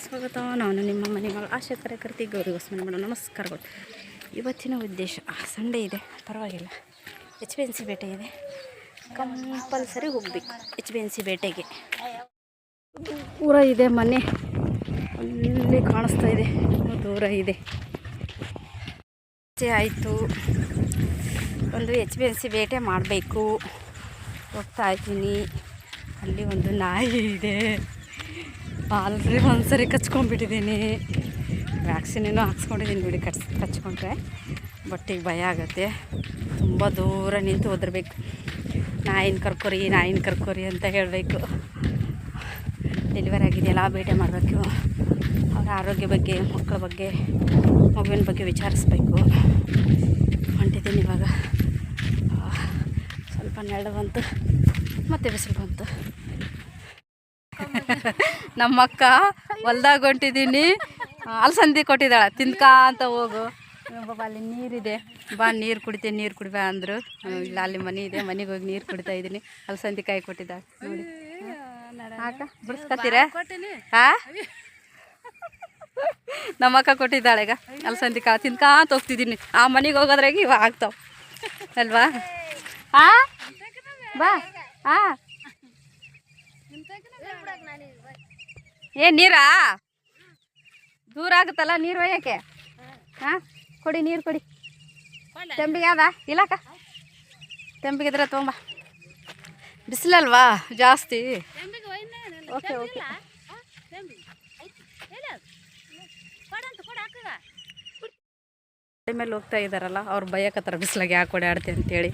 ಸ್ವಾಗತ. ನಾನು ನಿಮ್ಮ ಮನೆ ಮಗಳು ಆಶಾ ಕಾರ್ಯಕರ್ತಿ ಗೌರಿ ಹೊಸಮನೆ ಮೇಡಮ್. ನಮಸ್ಕಾರಗಳು. ಇವತ್ತಿನ ಉದ್ದೇಶ ಸಂಡೇ ಇದೆ, ಪರವಾಗಿಲ್ಲ. HBNC ಬೇಟೆ ಇದೆ, ಕಂಪಲ್ಸರಿ ಹೋಗಬೇಕು HBNC ಬೇಟೆಗೆ. ದೂರ ಇದೆ ಮನೆ, ಅಲ್ಲಿ ಕಾಣಿಸ್ತಾ ಇದೆ, ದೂರ ಇದೆ. ಆಯಿತು, ಒಂದು HBNC ಬೇಟೆ ಮಾಡಬೇಕು. ಹೋಗ್ತಾ ಇದ್ದೀನಿ. ಅಲ್ಲಿ ಒಂದು ನಾಯಿ ಇದೆ, ಆಲ್ರೆಡಿ ಒಂದ್ಸರಿ ಕಚ್ಕೊಂಡ್ಬಿಟ್ಟಿದ್ದೀನಿ. ವ್ಯಾಕ್ಸಿನೇನೋ ಹಾಕ್ಸ್ಕೊಂಡಿದ್ದೀನಿ ಬಿಡಿ, ಕಚ್ಕೊಂಡ್ರೆ. ಬಟ್ ಈಗ ಭಯ ಆಗುತ್ತೆ. ತುಂಬ ದೂರ ನಿಂತು ಒದರಬೇಕು. ನಾಯಿನ ಕರ್ಕೊರಿ ಅಂತ ಹೇಳಬೇಕು. ಡೆಲಿವರಿ ಆಗಿದೆಯಲ್ಲ, ಬೇಟೆ ಮಾಡಬೇಕು. ಅವರ ಆರೋಗ್ಯ ಬಗ್ಗೆ, ಮಕ್ಕಳ ಬಗ್ಗೆ, ಮಗುವಿನ ಬಗ್ಗೆ ವಿಚಾರಿಸ್ಬೇಕು. ಹೊಂಟಿದ್ದೀನಿ ಇವಾಗ. ಸ್ವಲ್ಪ ನೆರಳು ಬಂತು, ಮತ್ತೆ ಬಿಸಿಲು ಬಂತು. ನಮ್ಮಕ್ಕ ಹೊಲ್ದಾಗ ಹೊಂಟಿದ್ದೀನಿ, ಅಲಸಂದಿ ಕೊಟ್ಟಿದ್ದಾಳೆ, ತಿನ್ಕ ಅಂತ ಹೋಗು. ಬಾಬಾ ಅಲ್ಲಿ ನೀರಿದೆ, ಬಾ ನೀರು ಕುಡಿತೀನಿ, ನೀರು ಕುಡಿಬಾ ಅಂದರು. ಇಲ್ಲ ಅಲ್ಲಿ ಮನೆ ಇದೆ, ಮನೆಗೆ ಹೋಗಿ ನೀರು ಕುಡಿತಾ ಇದ್ದೀನಿ. ಅಲಸಂದಿ ಕಾಯಿ ಕೊಟ್ಟಿದ್ದಾಳೆ ನೋಡಿ. ಅಕ್ಕ ಬಿಡಿಸ್ಕೊತೀರಾ? ಹಾಂ, ನಮ್ಮಕ್ಕ ಕೊಟ್ಟಿದ್ದಾಳೆ. ಈಗ ಅಲಸಂದಿ ಕಾಳು ತಿನ್ಕ ಅಂತ ಹೋಗ್ತಿದ್ದೀನಿ. ಆ ಮನೆಗೆ ಹೋಗೋದ್ರಾಗ ಇವಾಗ ಆಗ್ತಾವೆ ಅಲ್ವಾ? ಹಾಂ ಬಾ. ಹಾಂ, ನೀರಾ ದೂರ ಆಗುತ್ತಲ್ಲ ನೀರು ಒಯ್ಯೋಕ್ಕೆ. ಹಾಂ ಕೊಡಿ, ನೀರು ಕೊಡಿ. ತೆಂಬಿಗೆ ಅದ ಇಲ್ಲಕ್ಕ? ತೆಂಬಿಗಿದ್ರೆ ತೊಗೊಂಬ. ಬಿಸಿಲಲ್ವಾ ಜಾಸ್ತಿ. Okay okay. ಮೇಲೆ ಹೋಗ್ತಾ ಇದ್ದಾರಲ್ಲ, ಅವ್ರು ಭಯಕತ್ತರ ಬಿಸಿಲಾಗೆ ಯಾಕೆ ಓಡಾಡ್ತೆ ಅಂತೇಳಿ.